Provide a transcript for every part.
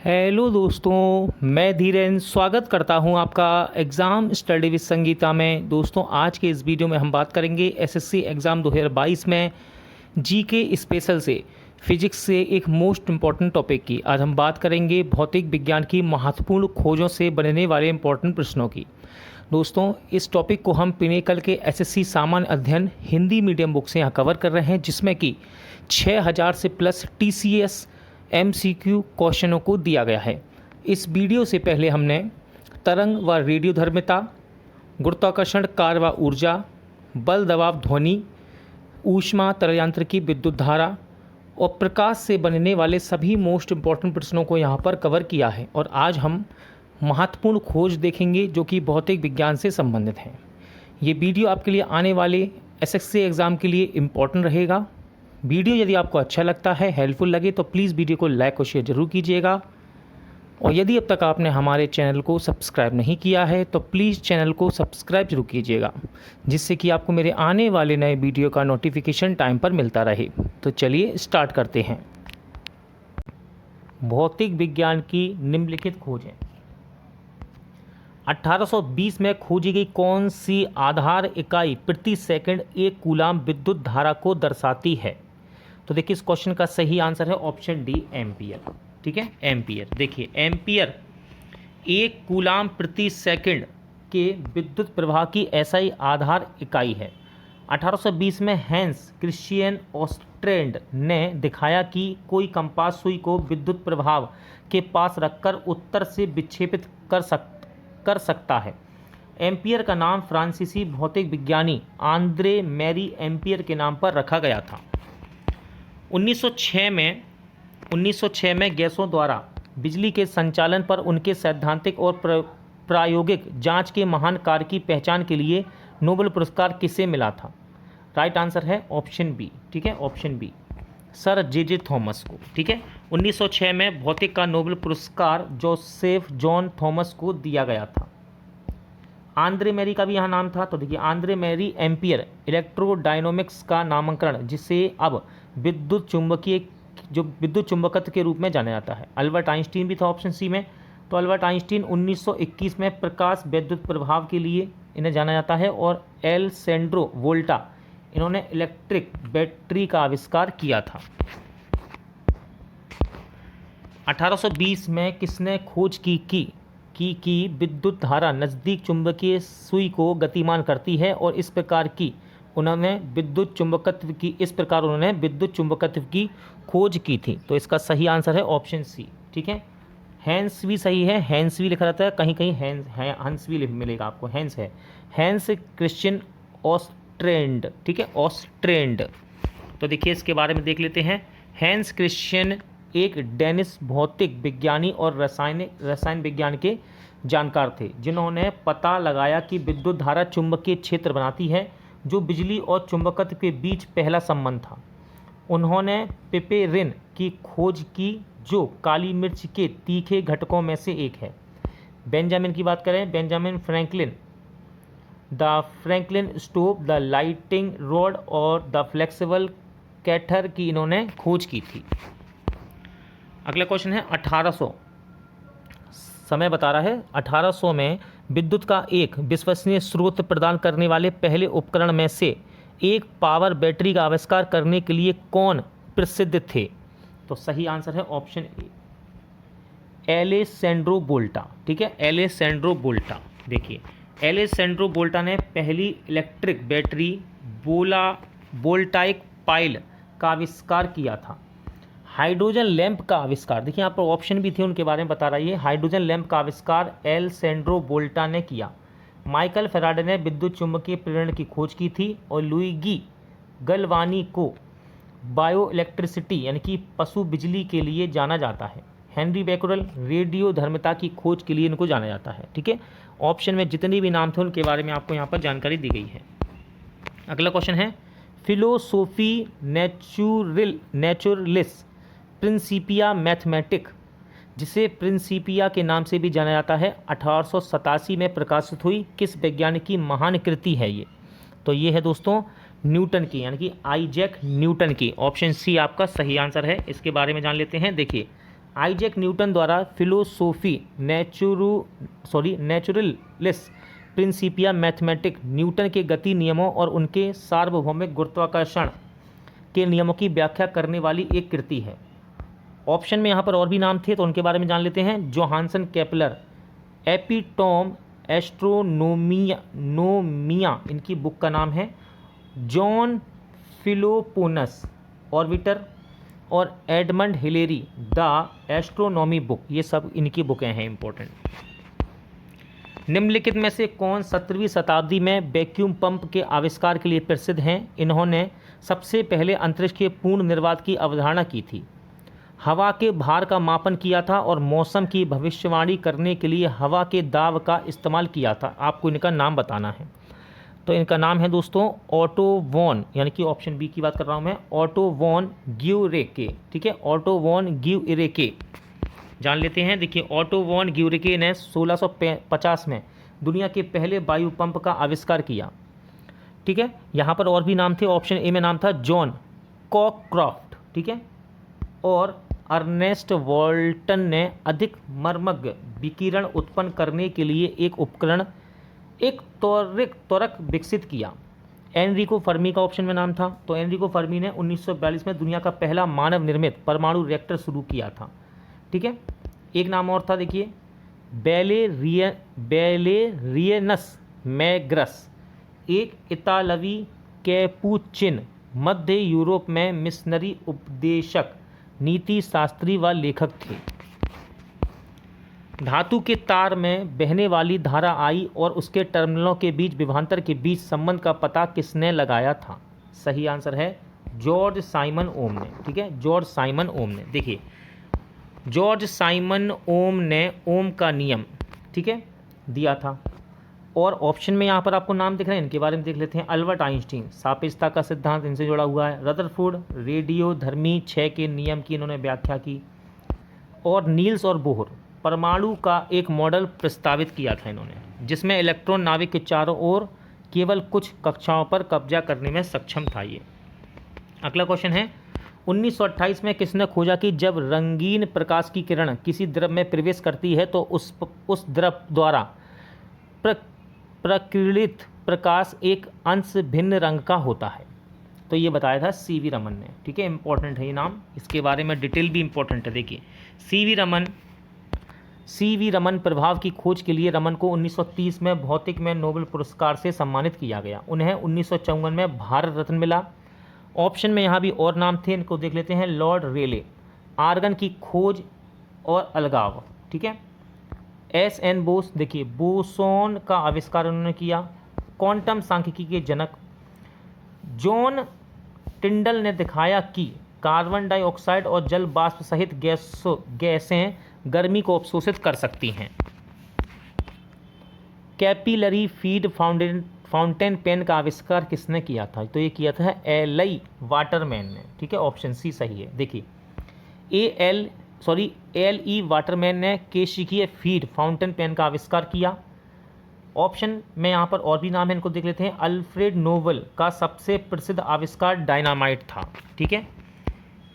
Hello दोस्तों, मैं धीरेन स्वागत करता हूं आपका एग्ज़ाम स्टडी विद संगीता में। दोस्तों, आज के इस वीडियो में हम बात करेंगे एसएससी एग्ज़ाम 2022 में जीके स्पेशल से फिजिक्स से एक मोस्ट इम्पॉर्टेंट टॉपिक की। आज हम बात करेंगे भौतिक विज्ञान की महत्वपूर्ण खोजों से बनने वाले इम्पॉर्टेंट प्रश्नों की। दोस्तों, इस टॉपिक को हम पिनेकल के एसएससी सामान्य अध्ययन हिंदी मीडियम बुक से यहाँ कवर कर रहे हैं, जिसमें कि 6000 से प्लस टीसीएस एमसीक्यू क्वेश्चनों को दिया गया है। इस वीडियो से पहले हमने तरंग व रेडियोधर्मिता, गुरुत्वाकर्षण कार्य व ऊर्जा, बल दबाव ध्वनि, ऊष्मा तरलयांत्रिकी, विद्युत धारा और प्रकाश से बनने वाले सभी मोस्ट इम्पॉर्टेंट प्रश्नों को यहाँ पर कवर किया है। और आज हम महत्वपूर्ण खोज देखेंगे जो कि भौतिक विज्ञान से संबंधित हैं। ये वीडियो आपके लिए आने वाले एसएससी एग्ज़ाम के लिए इम्पॉर्टेंट रहेगा। वीडियो यदि आपको अच्छा लगता है, हेल्पफुल लगे, तो प्लीज़ वीडियो को लाइक और शेयर ज़रूर कीजिएगा। और यदि अब तक आपने हमारे चैनल को सब्सक्राइब नहीं किया है तो प्लीज़ चैनल को सब्सक्राइब जरूर कीजिएगा, जिससे कि आपको मेरे आने वाले नए वीडियो का नोटिफिकेशन टाइम पर मिलता रहे। तो चलिए स्टार्ट करते हैं। भौतिक विज्ञान की निम्नलिखित खोजें। 1820 में खोजी गई कौन सी आधार इकाई प्रति सेकंड 1 कूलाम विद्युत धारा को दर्शाती है? तो देखिए, इस क्वेश्चन का सही आंसर है ऑप्शन डी, एम्पियर। ठीक है, एम्पियर। देखिए, एम्पियर 1 कूलाम प्रति सेकंड के विद्युत प्रवाह की एसआई आधार इकाई है। 1820 में हैंस क्रिश्चियन ऑस्ट्रेंड ने दिखाया कि कोई कंपास सुई को विद्युत प्रवाह के पास रखकर उत्तर से विक्षेपित कर सकता है। एम्पियर का नाम फ्रांसीसी भौतिक विज्ञानी आंद्रे मैरी एम्पियर के नाम पर रखा गया था। 1906 में गैसों द्वारा बिजली के संचालन पर उनके सैद्धांतिक और प्रायोगिक जांच के महान कार्य की पहचान के लिए नोबेल पुरस्कार किसे मिला था? राइट आंसर है ऑप्शन बी। ठीक है, ऑप्शन बी, सर जे थॉमस को। ठीक है, 1906 में भौतिक का नोबेल पुरस्कार जोसेफ जॉन थॉमस को दिया गया था। आंद्रे मैरी का भी यहाँ नाम था। तो देखिए, आंद्रे मैरी एम्पियर इलेक्ट्रोडायनामिक्स का नामकरण, जिसे अब विद्युत चुंबकत्व के रूप में जाना जाता है। अल्बर्ट आइंस्टीन भी था ऑप्शन सी में। तो अल्बर्ट आइंस्टीन 1921 में प्रकाश विद्युत प्रभाव के लिए इन्हें जाना जाता है। और एलसेंड्रो वोल्टा, इन्होंने इलेक्ट्रिक बैटरी का आविष्कार किया था। 1820 में किसने खोज की विद्युत धारा नज़दीक चुंबकीय सुई को गतिमान करती है और इस प्रकार उन्होंने विद्युत चुंबकत्व की खोज की थी? तो इसका सही आंसर है ऑप्शन सी। ठीक है, हैंस भी सही है, हैंस भी लिखा रहता है, कहीं कहीं हंस भी मिलेगा आपको, हैंस है, हैंस क्रिश्चियन ऑस्ट्रेंड। ठीक है, ऑस्ट्रेंड। तो देखिए, इसके बारे में देख लेते हैं। हैंस क्रिश्चियन एक डेनिश भौतिक विज्ञानी और रसायन विज्ञान के जानकार थे, जिन्होंने पता लगाया कि विद्युत धारा चुंबकीय क्षेत्र बनाती है, जो बिजली और चुंबकत्व के बीच पहला संबंध था। उन्होंने पिपेरिन की खोज की, जो काली मिर्च के तीखे घटकों में से एक है। बेंजामिन की बात करें, Benjamin Franklin, the Franklin stove, the lighting rod और द फ्लेक्सिबल कैथर की इन्होंने खोज की थी। अगला क्वेश्चन है 1800, समय बता रहा है। 1800 में विद्युत का एक विश्वसनीय स्रोत प्रदान करने वाले पहले उपकरण में से एक पावर बैटरी का आविष्कार करने के लिए कौन प्रसिद्ध थे? तो सही आंसर है ऑप्शन ए, एलेसेंड्रो वोल्टा। ठीक है, एलेसेंड्रो वोल्टा। देखिए, एलेसेंड्रो वोल्टा ने पहली इलेक्ट्रिक बैटरी वोल्टाइक पाइल का आविष्कार किया था। हाइड्रोजन लैंप का आविष्कार, देखिए यहाँ पर ऑप्शन भी थे, उनके बारे में बता रही है। हाइड्रोजन लैंप का आविष्कार एलेसेंड्रो वोल्टा ने किया। माइकल फैराडे ने विद्युत चुंबकीय प्रेरण की खोज की थी। और लुइगी गलवानी को बायो इलेक्ट्रिसिटी यानी कि पशु बिजली के लिए जाना जाता है। हेनरी बैकरल रेडियो धर्मिता की खोज के लिए इनको जाना जाता है। ठीक है, ऑप्शन में जितने भी नाम थे उनके बारे में आपको यहाँ पर जानकारी दी गई है। अगला क्वेश्चन है, फिलोसोफी नेचुरलिस प्रिंसिपिया मैथमेटिक, जिसे प्रिंसिपिया के नाम से भी जाना जाता है, 1887 में प्रकाशित हुई किस वैज्ञानिक की महान कृति है ये? तो ये है दोस्तों न्यूटन की, यानी कि आइजैक न्यूटन की। ऑप्शन सी आपका सही आंसर है। इसके बारे में जान लेते हैं। देखिए, आइजैक न्यूटन द्वारा philosophy naturalis Principia mathematic Newton के गति नियमों और उनके सार्वभौमिक गुरुत्वाकर्षण के नियमों की व्याख्या करने वाली एक कृति है। ऑप्शन में यहाँ पर और भी नाम थे तो उनके बारे में जान लेते हैं। जोहानसन केपलर, एपिटोम एस्ट्रोनोमिया इनकी बुक का नाम है। जॉन फिलोपोनस ऑर्बिटर और Edmund Hillary the astronomy book, ये सब इनकी बुकें हैं इंपॉर्टेंट। निम्नलिखित में से कौन 17वीं शताब्दी में वैक्यूम पंप के आविष्कार के लिए प्रसिद्ध हैं? इन्होंने सबसे पहले अंतरिक्ष के पूर्ण निर्वात की अवधारणा की थी, हवा के भार का मापन किया था और मौसम की भविष्यवाणी करने के लिए हवा के दाब का इस्तेमाल किया था। आपको इनका नाम बताना है। तो इनका नाम है दोस्तों ऑटो वॉन, यानी कि ऑप्शन बी की बात कर रहा हूँ मैं, ऑटो वॉन ग्यूरेके। ठीक है, ऑटो वॉन ग्यूरेके जान लेते हैं। देखिए, ऑटो वॉन ग्यूरेके ने 1650 में दुनिया के पहले वायु पंप का आविष्कार किया। ठीक है, यहाँ पर और भी नाम थे। ऑप्शन ए में नाम था जॉन कॉकक्रॉफ्ट। ठीक है, और अर्नेस्ट वॉल्टन ने अधिक मर्मज्ञ विकिरण उत्पन्न करने के लिए एक उपकरण, एक त्वरक विकसित किया। एनरिको फर्मी का ऑप्शन में नाम था। तो एनरिको फर्मी ने 1942 में दुनिया का पहला मानव निर्मित परमाणु रिएक्टर शुरू किया था। ठीक है, एक नाम और था, देखिए, बेलेरियनस मैग्रस, एक इतालवी कैपुचिन, मध्य यूरोप में मिशनरी उपदेशक, नीति शास्त्री व लेखक थे। धातु के तार में बहने वाली धारा आई और उसके टर्मिनलों के बीच विभवांतर के बीच संबंध का पता किसने लगाया था? सही आंसर है जॉर्ज साइमन ओम ने। ठीक है, जॉर्ज साइमन ओम ने। देखिए, जॉर्ज साइमन ओम ने ओम का नियम, ठीक है, दिया था। और ऑप्शन में यहाँ पर आपको नाम दिख रहे हैं, इनके बारे में देख लेते हैं। अल्बर्ट आइंस्टीन, सापेक्षता का सिद्धांत इनसे जुड़ा हुआ है। रदरफोर्ड, रेडियोधर्मी क्षय के नियम की इन्होंने व्याख्या की। और नील्स और बोहर, परमाणु का एक मॉडल प्रस्तावित किया था इन्होंने, जिसमें इलेक्ट्रॉन नाभिक के चारों ओर केवल कुछ कक्षाओं पर कब्जा करने में सक्षम था ये। अगला क्वेश्चन है, 1928 में किसने खोजा कि जब रंगीन प्रकाश की किरण किसी द्रव में प्रवेश करती है तो उस द्रव द्वारा प्रकीर्णित प्रकाश एक अंश भिन्न रंग का होता है? तो ये बताया था सीवी रमन ने। ठीक है, इंपॉर्टेंट है ये नाम, इसके बारे में डिटेल भी इंपॉर्टेंट है। देखिए, सीवी रमन प्रभाव की खोज के लिए रमन को 1930 में भौतिक में नोबेल पुरस्कार से सम्मानित किया गया। उन्हें 1954 में भारत रत्न मिला। ऑप्शन में यहाँ भी और नाम थे, इनको देख लेते हैं। लॉर्ड रेले, आर्गन की खोज और अलगाव। ठीक है, एस.एन. बोस, देखिए, बोसोन का आविष्कार उन्होंने किया। क्वांटम सांख्यिकी के जनक। जॉन टिंडल ने दिखाया कि कार्बन डाइऑक्साइड और जल वाष्प सहित गैसें गर्मी को अवशोषित कर सकती हैं। कैपिलरी फीड फाउंटेन पेन का आविष्कार किसने किया था? तो ये किया था एल.ई. वाटरमैन ने। ठीक है, ऑप्शन सी सही है। देखिए, एल.ई. वाटरमैन ने केशिकीय फीड फाउंटेन पेन का आविष्कार किया। ऑप्शन में यहाँ पर और भी नाम है, इनको देख लेते हैं। अल्फ्रेड नोबल का सबसे प्रसिद्ध आविष्कार डायनामाइट था। ठीक है,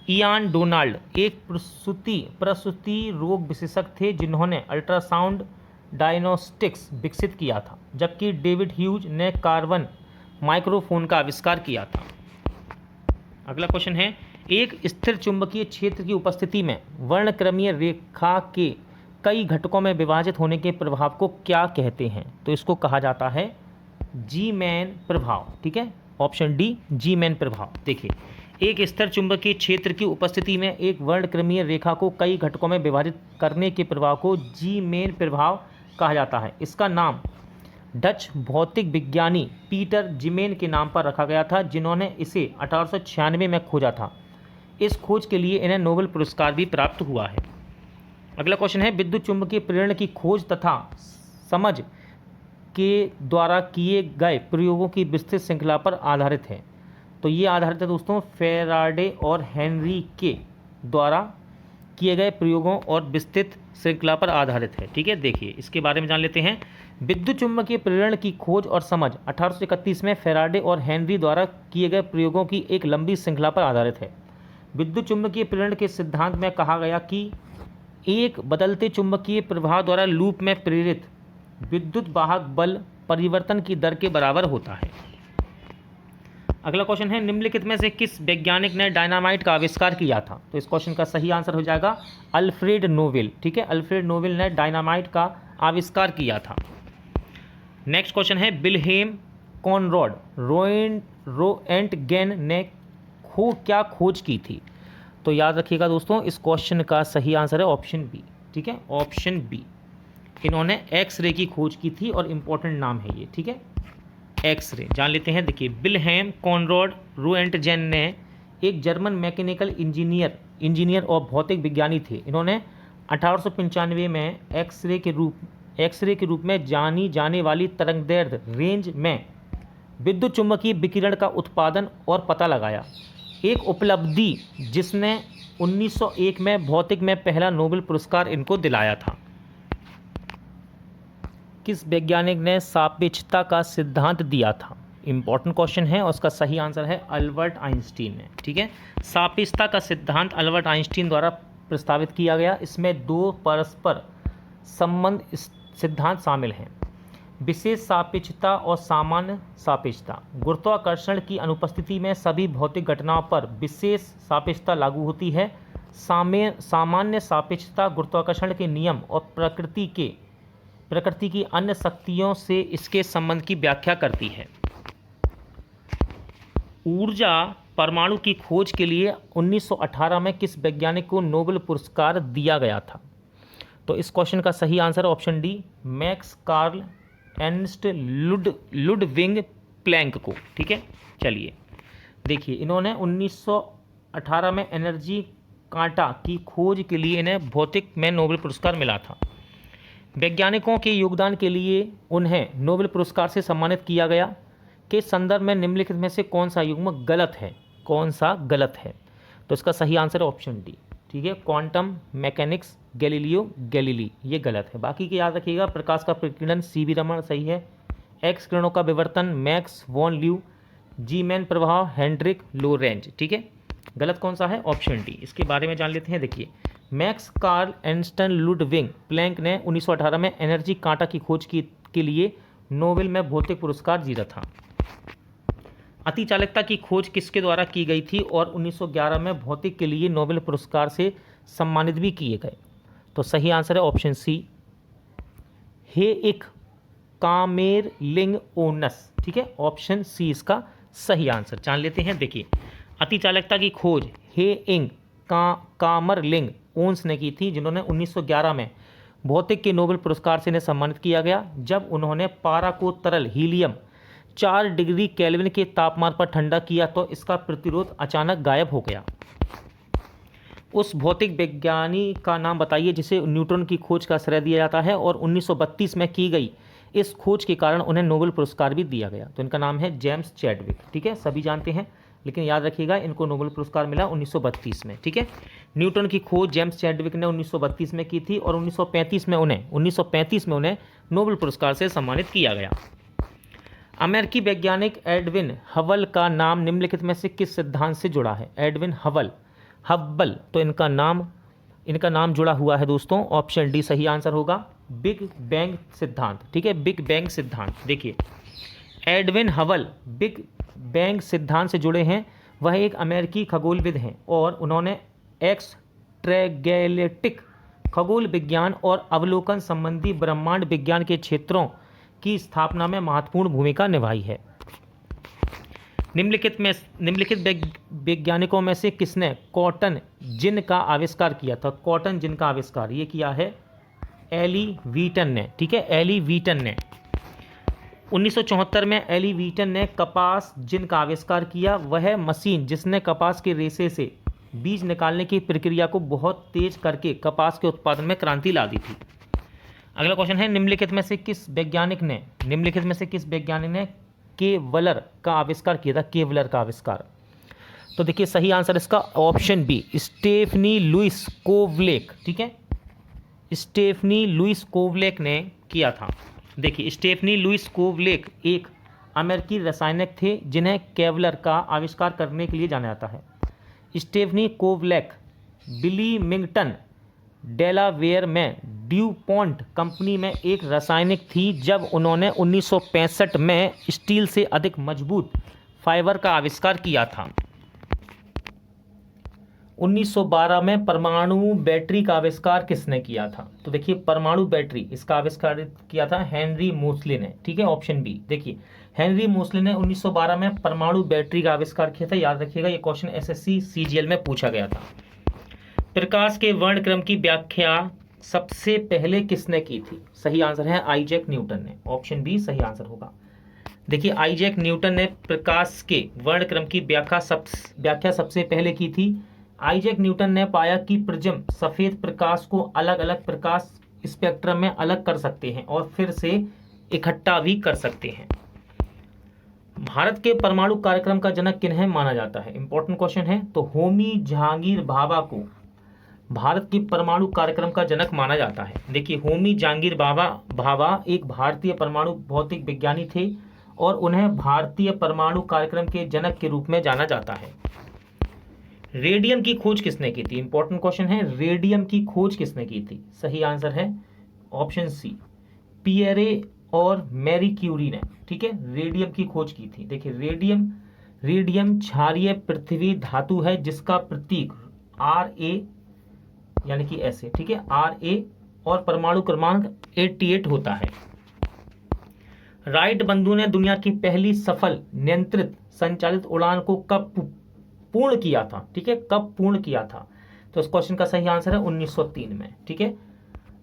इयान डोनाल्ड एक प्रसूति रोग विशेषज्ञ थे जिन्होंने अल्ट्रासाउंड डायग्नोस्टिक्स विकसित किया था, जबकि डेविड ह्यूज ने कार्बन माइक्रोफोन का आविष्कार किया था। अगला क्वेश्चन है, एक स्थिर चुंबकीय क्षेत्र की उपस्थिति में वर्णक्रमीय रेखा के कई घटकों में विभाजित होने के प्रभाव को क्या कहते हैं? तो इसको कहा जाता है जी-मैन प्रभाव। ठीक है, ऑप्शन डी जी-मैन प्रभाव। देखिए, एक स्थिर चुंबकीय क्षेत्र की उपस्थिति में एक वर्णक्रमीय रेखा को कई घटकों में विभाजित करने के प्रभाव को जी-मैन प्रभाव कहा जाता है। इसका नाम डच भौतिक विज्ञानी पीटर जीमेन के नाम पर रखा गया था, जिन्होंने इसे 1896 में खोजा था। इस खोज के लिए इन्हें नोबेल पुरस्कार भी प्राप्त हुआ है। अगला क्वेश्चन है, विद्युत चुंबकीय प्रेरण की खोज तथा समझ के द्वारा किए गए प्रयोगों की विस्तृत श्रृंखला पर आधारित है। तो ये आधारित है दोस्तों फेराडे और हेनरी के द्वारा किए गए प्रयोगों और विस्तृत श्रृंखला पर आधारित है। ठीक है, देखिए, इसके बारे में जान लेते हैं। विद्युत चुंबकीय प्रेरण की खोज और समझ 1831 में फेराडे और हेनरी द्वारा किए गए प्रयोगों की एक लंबी श्रृंखला पर आधारित है। विद्युत चुंबकीय प्रेरण के सिद्धांत में कहा गया कि एक बदलते चुंबकीय प्रवाह द्वारा लूप में प्रेरित विद्युत वाहक बल परिवर्तन की दर के बराबर होता है। अगला क्वेश्चन है, निम्नलिखित में से किस वैज्ञानिक ने डायनामाइट का आविष्कार किया था? तो इस क्वेश्चन का सही आंसर हो जाएगा अल्फ्रेड नोबेल। ठीक है, अल्फ्रेड नोबेल ने डायनामाइट का आविष्कार किया था। नेक्स्ट क्वेश्चन है, विल्हेम कॉनराड रोएंटगेन ने क्या खोज की थी? तो याद रखिएगा दोस्तों, इस क्वेश्चन का सही आंसर है ऑप्शन बी। ठीक है, ऑप्शन बी। इन्होंने एक्सरे की खोज की थी और इम्पोर्टेंट नाम है ये। ठीक है, एक्सरे जान लेते हैं। देखिए, विल्हेम कॉनराड रोएंटगेन ने एक जर्मन मैकेनिकल इंजीनियर और भौतिक विज्ञानी थे। इन्होंने 1895 में एक्सरे के रूप में जानी जाने वाली तरंगदैर्घ्य रेंज में विद्युत चुम्बकीय विकिरण का उत्पादन और पता लगाया, एक उपलब्धि जिसने 1901 में भौतिक में पहला नोबेल पुरस्कार इनको दिलाया था। किस वैज्ञानिक ने सापेक्षता का सिद्धांत दिया था? इंपॉर्टेंट क्वेश्चन है और उसका सही आंसर है अल्बर्ट आइंस्टीन ने। ठीक है, सापेक्षता का सिद्धांत अल्बर्ट आइंस्टीन द्वारा प्रस्तावित किया गया। इसमें दो परस्पर संबंध सिद्धांत शामिल हैं, विशेष सापेक्षता और सामान्य सापेक्षता। गुरुत्वाकर्षण की अनुपस्थिति में सभी भौतिक घटनाओं पर विशेष सापेक्षता लागू होती है। सामान्य सापेक्षता गुरुत्वाकर्षण के नियम और प्रकृति की अन्य शक्तियों से इसके संबंध की व्याख्या करती है। ऊर्जा परमाणु की खोज के लिए 1918 में किस वैज्ञानिक को नोबेल पुरस्कार दिया गया था? तो इस क्वेश्चन का सही answer option D, Max Karl Ernst Ludwig Planck को। ठीक है, चलिए देखिए, इन्होंने 1918 में एनर्जी कांटा की खोज के लिए इन्हें भौतिक में नोबेल पुरस्कार मिला था। वैज्ञानिकों के योगदान के लिए उन्हें नोबेल पुरस्कार से सम्मानित किया गया के संदर्भ में निम्नलिखित में से कौन सा युग्म गलत है? कौन सा गलत है? तो इसका सही आंसर है ऑप्शन डी। ठीक है, क्वांटम मैकेनिक्स गैलीलियो गैलीली, ये गलत है। बाकी के याद रखिएगा, प्रकाश का प्रकीर्णन सीवी रमन सही है, एक्स किरणों का विवर्तन मैक्स वॉन ल्यू, जी मैन प्रभाव हेनरिक लोरेंज। ठीक है, गलत कौन सा है? Option D. इसके बारे में जान लेते हैं। देखिए, max Karl Ernst Ludwig Planck ने 1918 में एनर्जी कांटा की खोज के लिए नोबेल में भौतिक पुरस्कार जीता था। अति चालकता की खोज किसके द्वारा की गई थी और 1911 में भौतिक के लिए नोबेल पुरस्कार से सम्मानित भी किए गए? तो सही आंसर है ऑप्शन सी, हे एक कामेरलिंग ओनस। ठीक है, ऑप्शन सी इसका सही आंसर। जान लेते हैं। देखिए, अति चालकता की खोज हे इंग कामरलिंग ओन्स ने की थी, जिन्होंने 1911 में भौतिक के नोबेल पुरस्कार से इन्हें सम्मानित किया गया जब उन्होंने पारा को तरल हीलियम 4 डिग्री केल्विन के तापमान पर ठंडा किया तो इसका प्रतिरोध अचानक गायब हो गया। उस भौतिक विज्ञानी का नाम बताइए जिसे न्यूट्रॉन की खोज का श्रेय दिया जाता है और 1932 में की गई इस खोज के कारण उन्हें नोबेल पुरस्कार भी दिया गया। तो इनका नाम है जेम्स चैडविक। ठीक है, सभी जानते हैं, लेकिन याद रखिएगा इनको नोबेल पुरस्कार मिला 1932 में। ठीक है, न्यूटन की खोज जेम्स चैडविक ने 1932 में की थी और 1935 में उन्हें नोबेल पुरस्कार से सम्मानित किया गया। अमेरिकी वैज्ञानिक एडविन हबल का नाम निम्नलिखित में से किस सिद्धांत से जुड़ा है? एडविन हब्बल, तो इनका नाम जुड़ा हुआ है दोस्तों, ऑप्शन डी सही आंसर होगा, बिग बैंग सिद्धांत। ठीक है, बिग बैंग सिद्धांत। देखिए, एडविन हबल बिग बैंग सिद्धांत से जुड़े हैं। वह एक अमेरिकी खगोलविद हैं और उन्होंने एक्सट्रागैलेक्टिक खगोल विज्ञान और अवलोकन संबंधी ब्रह्मांड विज्ञान के क्षेत्रों की स्थापना में महत्वपूर्ण भूमिका निभाई है। निम्नलिखित वैज्ञानिकों में से किसने कॉटन जिन का आविष्कार किया था? कॉटन जिन का आविष्कार ये किया है एली व्हीटन ने। ठीक है, एली व्हीटन ने 1974 में एली व्हीटन ने कपास जिन का आविष्कार किया। वह मशीन जिसने कपास के रेशे से बीज निकालने की प्रक्रिया को बहुत तेज करके कपास के उत्पादन में क्रांति ला दी थी। अगला क्वेश्चन है, निम्नलिखित में से किस वैज्ञानिक ने केवलर का आविष्कार किया था? केवलर का आविष्कार, तो देखिए सही आंसर इसका ऑप्शन बी, स्टेफनी लुइस कोवलेक। ठीक है, स्टेफनी लुइस कोवलेक ने किया था। देखिए, स्टेफनी लुइस कोवलेक एक अमेरिकी रसायनज्ञ थे जिन्हें केवलर का आविष्कार करने के लिए जाना जाता है। स्टेफनी कोवलेक विलीमिंगटन डेलावेयर में ड्यूपॉन्ट कंपनी में एक रासायनिक थी जब उन्होंने 1965 में स्टील से अधिक मजबूत फाइबर का आविष्कार किया था। 1912 में परमाणु बैटरी का आविष्कार किसने किया था? तो देखिए परमाणु बैटरी इसका आविष्कार किया था हेनरी मोसले ने। ठीक है, ऑप्शन बी। देखिए हेनरी मोसले ने 1912 में परमाणु बैटरी का आविष्कार किया था। याद रखिएगा, ये क्वेश्चन एसएससी सीजीएल में पूछा गया था। प्रकाश के वर्णक्रम की व्याख्या सबसे पहले किसने की थी? सही आंसर है आइजैक न्यूटन ने। ऑप्शन बी सही आंसर होगा। देखिए आइजैक न्यूटन ने प्रकाश के वर्णक्रम की व्याख्या सबसे पहले की थी। आइजैक न्यूटन ने पाया कि प्रिज्म सफेद प्रकाश को अलग अलग प्रकाश स्पेक्ट्रम में अलग कर सकते हैं और फिर से इकट्ठा भी कर सकते हैं। भारत के परमाणु कार्यक्रम का जनक किन्हें माना जाता है? इंपॉर्टेंट क्वेश्चन है। तो होमी जहांगीर भाभा को भारत के परमाणु कार्यक्रम का जनक माना जाता है। देखिए होमी जहांगीर भाभा एक भारतीय परमाणु भौतिक विज्ञानी थे और उन्हें भारतीय परमाणु कार्यक्रम के जनक के रूप में जाना जाता है। रेडियम की खोज किसने की थी? इंपॉर्टेंट क्वेश्चन है। रेडियम की खोज किसने की थी? सही आंसर है ऑप्शन सी, पियरे और मैरी क्यूरी ने। ठीक है, रेडियम की खोज की थी। देखिए रेडियम क्षारीय पृथ्वी धातु है जिसका प्रतीक Ra यानी कि ऐसे, ठीक है, Ra और परमाणु क्रमांक 88 होता है। राइट बंधु ने दुनिया की पहली सफल नियंत्रित संचालित उड़ान को कब पूर्ण किया था? ठीक है, कब पूर्ण किया था? तो इस क्वेश्चन का सही आंसर है 1903 में। ठीक है,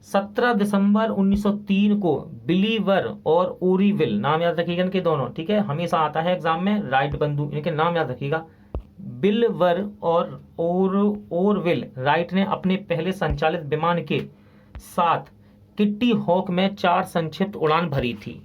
17 दिसंबर 1903 को बिलीवर और ओरीविल, नाम याद रखिएगा इनके दोनों। ठीक है, हमेशा आता है एग्जाम में राइट बंधु, इनके नाम याद रखिएगा। बिलवर और ओरविल राइट ने अपने पहले संचालित विमान के साथ किट्टी हॉक में 4 संक्षिप्त उड़ान भरी थी।